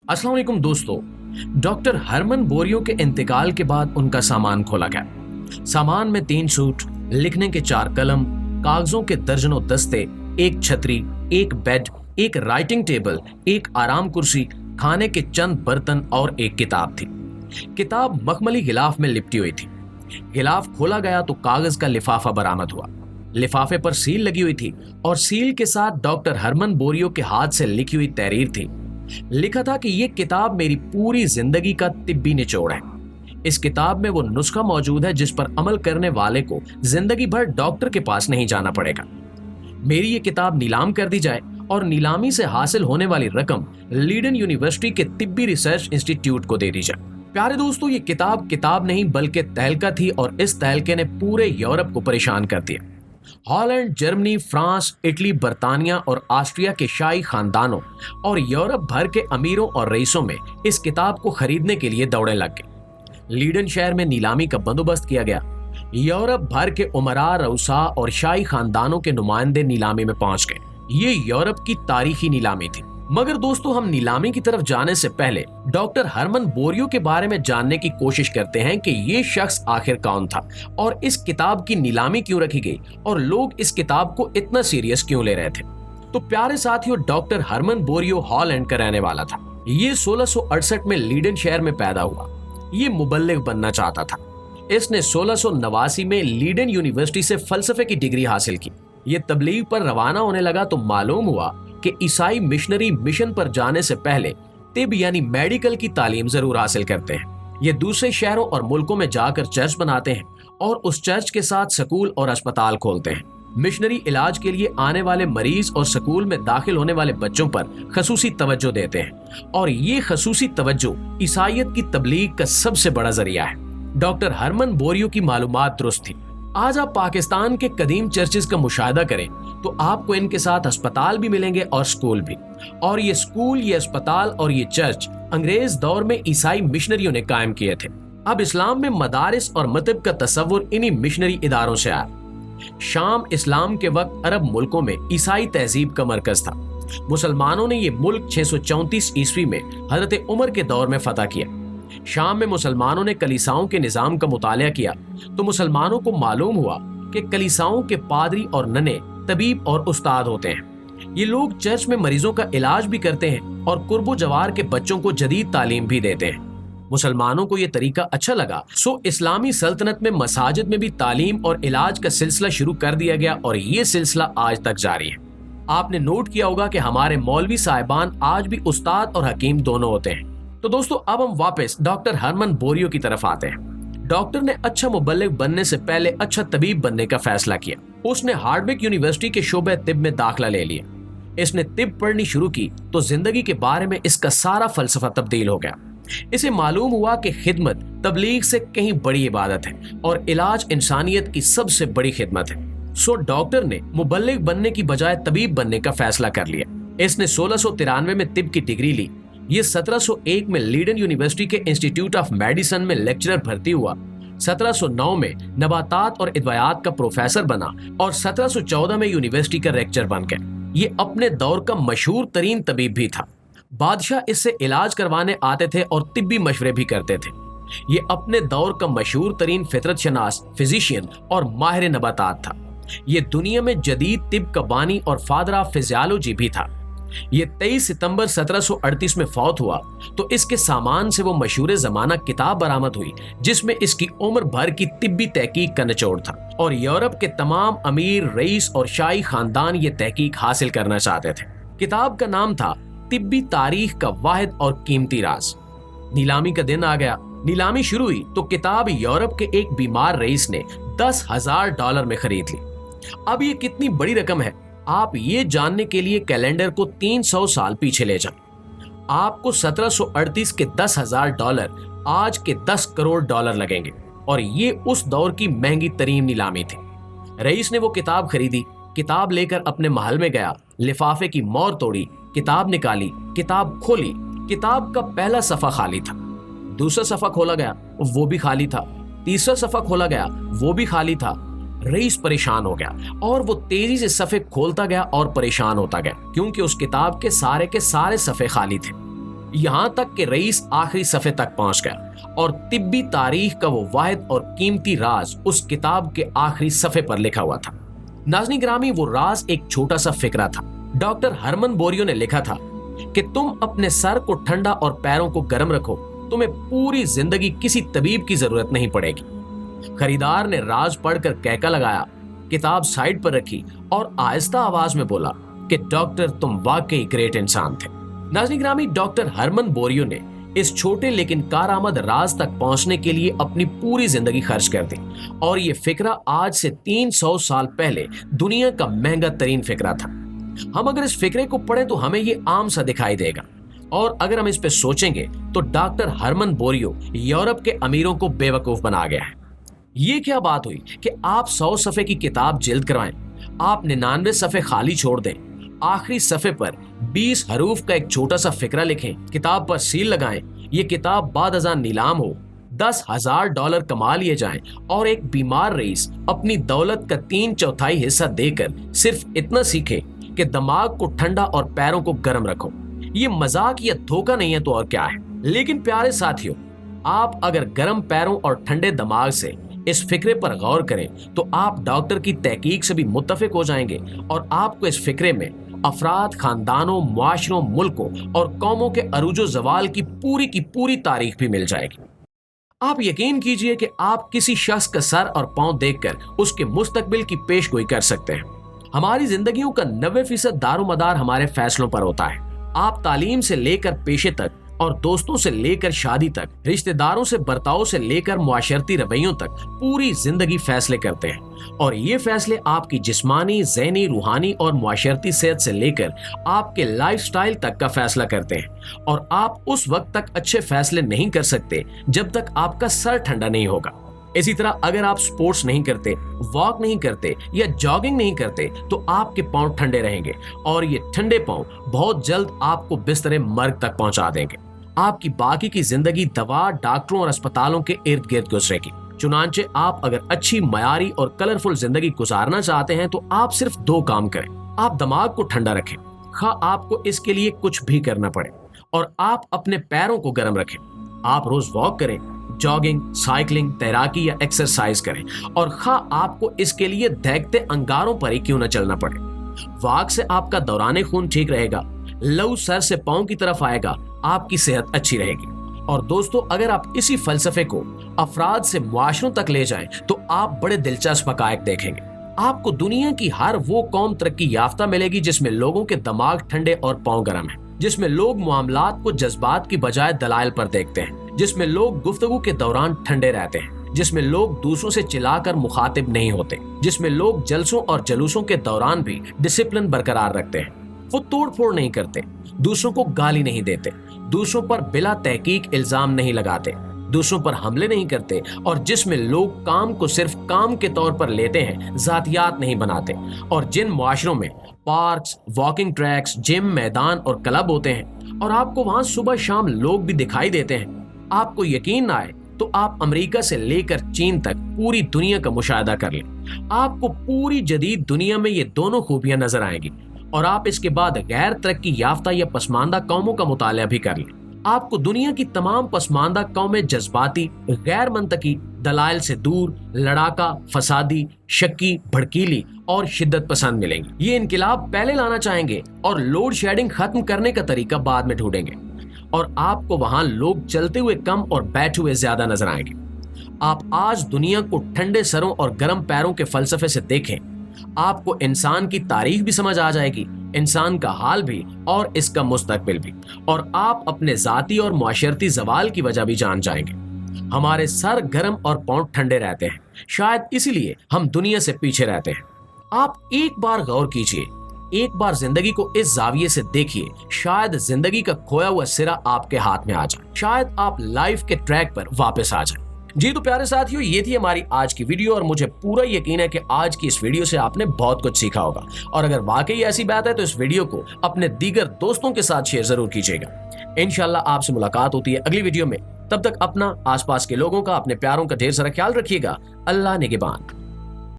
अस्सलाम वालेकुम दोस्तों। डॉक्टर हरमन बोरियो के इंतकाल के बाद उनका सामान खोला गया। सामान में 3 सूट, लिखने के 4 कलम, कागजों के दर्जनों दस्ते, एक छतरी, एक बेड, एक राइटिंग टेबल, एक आराम कुर्सी, खाने के चंद बर्तन और एक किताब थी। किताब मखमली गिलाफ में लिपटी हुई थी। गिलाफ खोला गया तो कागज का लिफाफा बरामद हुआ। लिफाफे पर सील लगी हुई थी और सील के साथ डॉक्टर हरमन बोरियो के हाथ से लिखी हुई तहरीर थी। लिखा था कि ये किताब मेरी पूरी जिंदगी का तिब्बी निचोड़ है। इस किताब में वो नुस्खा मौजूद है जिस पर अमल करने वाले को जिंदगी भर डॉक्टर के पास नहीं जाना पड़ेगा। मेरी ये किताब नीलाम कर दी जाए और नीलामी से हासिल होने वाली रकम लीडन यूनिवर्सिटी के तिब्बी रिसर्च इंस्टीट्यूट को दे दी जाए। प्यारे दोस्तों, ये किताब नहीं बल्कि तहलका थी और इस तहलके ने पूरे यूरोप को परेशान कर दिया। हॉलैंड, जर्मनी, फ्रांस, इटली, बर्तानिया और ऑस्ट्रिया के शाही खानदानों और यूरोप भर के अमीरों और रईसों में इस किताब को खरीदने के लिए दौड़े लग गए। लीडन शहर में नीलामी का बंदोबस्त किया गया। यूरोप भर के उमरा, रऊसा और शाही खानदानों के नुमाइंदे नीलामी में पहुंच गए। ये यूरोप की तारीखी नीलामी थी। मगर दोस्तों, हम नीलामी की तरफ जाने से पहले डॉक्टर हरमन बोरियो के बारे में जानने की कोशिश करते हैं कि ये शख्स आखिर कौन था और इस किताब की नीलामी क्यों रखी गई और लोग इस किताब को इतना सीरियस क्यों ले रहे थे। तो प्यारे साथियों, डॉक्टर हरमन बोरियो हॉलैंड का रहने वाला था। ये 1668 में लीडन शहर में पैदा हुआ। ये मुबल्लिग बनना चाहता था। इसने 1689 में लीडन यूनिवर्सिटी से फलसफे की डिग्री हासिल की। ये तबलीग पर रवाना होने लगा तो मालूम हुआ कि ईसाई मिशनरी मिशन पर जाने से पहले तिब यानी मेडिकल की तालीम जरूर हासिल करते हैं। ये दूसरे शहरों और मुल्कों में जाकर चर्च बनाते हैं और उस चर्च के साथ स्कूल और अस्पताल खोलते हैं। मिशनरी इलाज के लिए आने वाले मरीज और स्कूल में दाखिल होने वाले बच्चों पर खसूसी तवज्जो देते हैं और ये खसूसी तवज्जो ईसाइयत की तबलीग का सबसे बड़ा जरिया है। डॉक्टर हरमन बोरियो की मालूमात दुरुस्त थी। आज आप पाकिस्तान के कदीम चर्चेस का मुशाहिदा करें तो आपको इनके साथ अस्पताल भी मिलेंगे और स्कूल भी। और ये स्कूल, ये अस्पताल और ये चर्च अंग्रेज दौर में ईसाई मिशनरियों ने कायम किए थे। अब इस्लाम में मदारिस और मतब का तस्वुर इन्हीं मिशनरी इदारों से आया। शाम इस्लाम के वक्त अरब मुल्कों में ईसाई तहजीब का मरकज था। मुसलमानों ने ये मुल्क 634 ईस्वी में हजरत उमर के दौर में फतह किया। शाम में मुसलमानों ने कलीसाओं के निजाम का मुतालिया किया तो मुसलमानों को मालूम हुआ कि कलीसाओं के पादरी और नने तबीब और उस्ताद होते हैं। ये लोग चर्च में मरीजों का इलाज भी करते हैं और कुर्बो जवार के बच्चों को जदीद तालीम भी देते हैं। मुसलमानों को ये तरीका अच्छा लगा, सो इस्लामी सल्तनत में मसाजिद में भी तालीम और इलाज का सिलसिला शुरू कर दिया गया और ये सिलसिला आज तक जारी है। आपने नोट किया होगा कि हमारे मौलवी साहिबान आज भी उस्ताद और हकीम दोनों होते हैं। तो दोस्तों, अब हम वापस डॉक्टर हरमन बोरियो की तरफ आते हैं। डॉक्टर ने अच्छा मुबल्लिग बनने से पहले अच्छा तबीब बनने का फैसला किया। उसने हार्डविक यूनिवर्सिटी के शोबे तिब में दाखिला ले लिया। इसने तिब पढ़नी शुरू की तो जिंदगी के बारे में इसका सारा फलसफा तब्दील हो गया। इसे मालूम हुआ कि खिदमत तबलीग से कहीं बड़ी इबादत है और इलाज इंसानियत की सबसे बड़ी खिदमत है। सो डॉक्टर ने मुबल्लिग बनने की बजाय तबीब बनने का फैसला कर लिया। इसने 1693 में तिब की डिग्री ली। ये 1701 में लीडन यूनिवर्सिटी के इंस्टीट्यूट ऑफ मेडिसिन में लेक्चरर भर्ती हुआ। 1709 में नबातात और इद्वायात का प्रोफेसर बना और 1714 में यूनिवर्सिटी का लेक्चरर बन गया। ये अपने दौर का मशहूर तरीन तबीब भी था। बादशाह इससे इलाज करवाने आते थे और तिब्बी मशवरे भी करते थे। ये अपने दौर का मशहूर तरीन फितरत शनास, फिजिशियन और माहिर नबातात था। ये दुनिया में जदीद तिब का बानी और फादर ऑफ फिजियोलॉजी भी था। ये 23 सितंबर 1738 में फौत हुआ तो इसके सामान से वो मशहूर जमाना किताब बरामद हुई जिसमें इसकी उम्र भर की तिब्बी तहकीक का निचोड़ था और यूरोप के तमाम अमीर, रईस और शाही खानदान ये तहकीक हासिल करना चाहते थे। किताब का नाम था तिब्बी तारीख का वाहिद और कीमती राज। नीलामी का दिन आ गया। नीलामी शुरू हुई तो किताब यूरोप के एक बीमार रईस ने $10,000 में खरीद ली। अब ये कितनी बड़ी रकम है, आप ये जानने के लिए कैलेंडर को 300 साल पीछे ले जाएं। आपको 1738 के $10,000 आज के $10 करोड़ लगेंगे और ये उस दौर की महंगी तरीन नीलामी थी। रईस ने वो किताब खरीदी। किताब लेकर अपने महल में गया। लिफाफे की मोहर तोड़ी, किताब निकाली, किताब खोली। किताब का पहला सफा खाली था। दूसरा सफा खोला गया, वो भी खाली था। तीसरा सफा खोला गया, वो भी खाली था। रईस परेशान हो गया और वो तेजी से सफ़े खोलता गया और परेशान होता गया क्योंकि उस किताब के सारे सफ़े खाली थे। यहां तक कि रईस आखिरी सफ़े तक पहुंच गया और तिब्बी तारीख का वो वाहिद और कीमती राज उस किताब के आखिरी सफ़े पर लिखा हुआ था। नाज़रीन गिरामी, वो राज एक छोटा सा फिक्रा था। डॉक्टर हरमन बोरियो ने लिखा था कि तुम अपने सर को ठंडा और पैरों को गर्म रखो, तुम्हें पूरी जिंदगी किसी तबीब की जरूरत नहीं पड़ेगी। खरीदार ने राज पढ़कर कैका लगाया, किताब साइड पर रखी और आहिस्ता आवाज में बोला कि डॉक्टर तुम वाकई ग्रेट इंसान थे। नाज़रीन गिरामी, डॉक्टर हरमन बोरियो ने इस छोटे लेकिन कारआमद राज तक पहुंचने के लिए अपनी पूरी जिंदगी खर्च कर दी और ये फिक्रा आज से 300 साल पहले दुनिया का महंगा तरीन फिक्रा था। हम अगर इस फिक्रे को पढ़ें तो हमें ये आम सा दिखाई देगा, और अगर हम इस पे सोचेंगे तो डॉक्टर हरमन बोरियो यूरोप के अमीरों को बेवकूफ बना गया है। ये क्या बात हुई कि आप 100 सफ़े की किताब जिल्द करवाएं, आप 99 सफ़े खाली छोड़ दें, आखिरी सफ़े पर 20 हरूफ का एक छोटा सा फिक्रा लिखें, किताब पर सील लगाएं, ये किताब बाद अज़ां नीलाम हो, $10,000 कमा लिए जाएं और एक बीमार रईस अपनी दौलत का 3/4 हिस्सा देकर सिर्फ इतना सीखे कि दिमाग को ठंडा और पैरों को गर्म रखो। ये मजाक या धोखा नहीं है तो और क्या है। लेकिन प्यारे साथियों, आप अगर गर्म पैरों और ठंडे दिमाग से इस फिक्रे पर गौर करें तो आप डॉक्टर की तहकीक से भी मुत्तफिक हो जाएंगे और आपको इस फिक्रे में अफराद, खानदानों, मुआशरों, मुल्कों और कौमों के अरूजो जवाल की पूरी तारीख भी मिल जाएगी। आप यकीन कीजिए कि आप किसी शख्स का सर और पांव देखकर उसके मुस्तकबिल की पेशगोई कर सकते हैं। हमारी जिंदगियों का 90% दारोमदार हमारे फैसलों पर होता है। आप तालीम से लेकर पेशे तक और दोस्तों से लेकर शादी तक, रिश्तेदारों से बर्ताव से लेकर मुआशरती रवैयों तक पूरी जिंदगी फैसले करते हैं और ये फैसले आपकी जिस्मानी, ज़हनी, रूहानी और मुआशरती सेहत से लेकर आपके लाइफस्टाइल तक का फैसला करते हैं। और आप उस वक्त तक अच्छे फैसले नहीं कर सकते जब तक आपका सर ठंडा नहीं होगा। इसी तरह अगर आप स्पोर्ट्स नहीं करते, वॉक नहीं करते या जॉगिंग नहीं करते तो आपके पांव ठंडे रहेंगे और ये ठंडे पांव बहुत जल्द आपको बिस्तरे मर्ग तक पहुंचा देंगे। आपकी बाकी की जिंदगी दवा, डॉक्टरों और अस्पतालों के इर्द गिर्द गुजरेगी। चुनांचे आप अगर अच्छी, मयारी और कलरफुल जिंदगी गुजारना चाहते हैं तो आप सिर्फ 2 काम करें। आप दिमाग को ठंडा रखें, खा आपको इसके लिए कुछ भी करना पड़े, और आप अपने पैरों को गर्म रखें। आप रोज वॉक करें, जॉगिंग, साइकिलिंग, तैराकी या एक्सरसाइज करें, और खा आपको इसके लिए दहकते अंगारों पर ही क्यों न चलना पड़े। वॉक से आपका दौरान खून ठीक रहेगा, लहू सर से पांव की तरफ आएगा, आपकी सेहत अच्छी रहेगी। और दोस्तों, अगर आप इसी फलसफे को अफराद से मुआशरों तक ले जाएं तो आप बड़े दिलचस्प हकायक देखेंगे। आपको दुनिया की हर वो कौम तरक्की याफ्ता मिलेगी जिसमें लोगों के दिमाग ठंडे और पांव गर्म हैं, जिसमें लोग मामलात को जज्बात की बजाय दलाइल पर देखते हैं, जिसमें लोग गुफ्तगू के दौरान ठंडे रहते हैं, जिसमें लोग दूसरों से चिल्लाकर मुखातिब नहीं होते, जिसमें लोग जलसों और जलूसों के दौरान भी डिसिप्लिन बरकरार रखते हैं, वो तोड़ फोड़ नहीं करते, दूसरों को गाली नहीं देते, दूसरों पर बिला तहकीक इल्जाम नहीं लगाते, दूसरों पर हमले नहीं करते, और जिसमें लोग काम को सिर्फ काम के तौर पर लेते हैं, जातियात नहीं बनाते, और जिन मुआशरों में पार्क्स, वॉकिंग ट्रैक्स, जिम, मैदान और क्लब होते हैं और आपको वहां सुबह शाम लोग भी दिखाई देते हैं, आपको यकीन ना आए तो आप अमेरिका से लेकर चीन तक पूरी दुनिया का मुशाहिदा कर लें। आपको पूरी जदीद दुनिया में ये दोनों खूबियां नजर आएंगी और आप इसके बाद गैर तरक्की याफ्ता या पसमानदा कौमों का मुताला भी कर लें। आपको दुनिया की तमाम पसमानदा कौमें जज्बाती, गैर मंतकी, दलाइल से दूर, लड़ाका, फसादी, शक्की, भड़कीली और शिद्दत पसंद मिलेंगी। ये इनकिलाब पहले लाना चाहेंगे और लोड शेडिंग खत्म करने का तरीका बाद में ढूंढेंगे, और आपको वहां लोग चलते हुए कम और बैठे हुए ज्यादा नजर आएंगे। आप आज दुनिया को ठंडे सरों और गर्म पैरों के फलसफे से देखें, आपको इंसान की तारीख भी समझ आ जाएगी, इंसान का हाल भी और इसका मुस्तकबिल भी, और आप अपने जाती और मुआशरती जवाल की वजह भी जान जाएंगे। हमारे सर गर्म और पांव ठंडे रहते हैं, शायद इसीलिए हम दुनिया से पीछे रहते हैं। आप एक बार गौर कीजिए, एक बार जिंदगी को इस जाविये से देखिए, शायद जिंदगी का खोया हुआ सिरा आपके हाथ में आ जाए, शायद आप लाइफ के ट्रैक पर वापस आ जाए। जी तो प्यारे साथियों, ये थी हमारी आज की वीडियो और मुझे पूरा यकीन है कि आज की इस वीडियो से आपने बहुत कुछ सीखा होगा, और अगर वाकई ऐसी बात है तो इस वीडियो को अपने दीगर दोस्तों के साथ शेयर जरूर कीजिएगा। इंशाल्लाह आपसे मुलाकात होती है अगली वीडियो में। तब तक अपना, आसपास के लोगों का, अपने प्यारों का ढेर सारा ख्याल रखिएगा। अल्लाह निगहबान।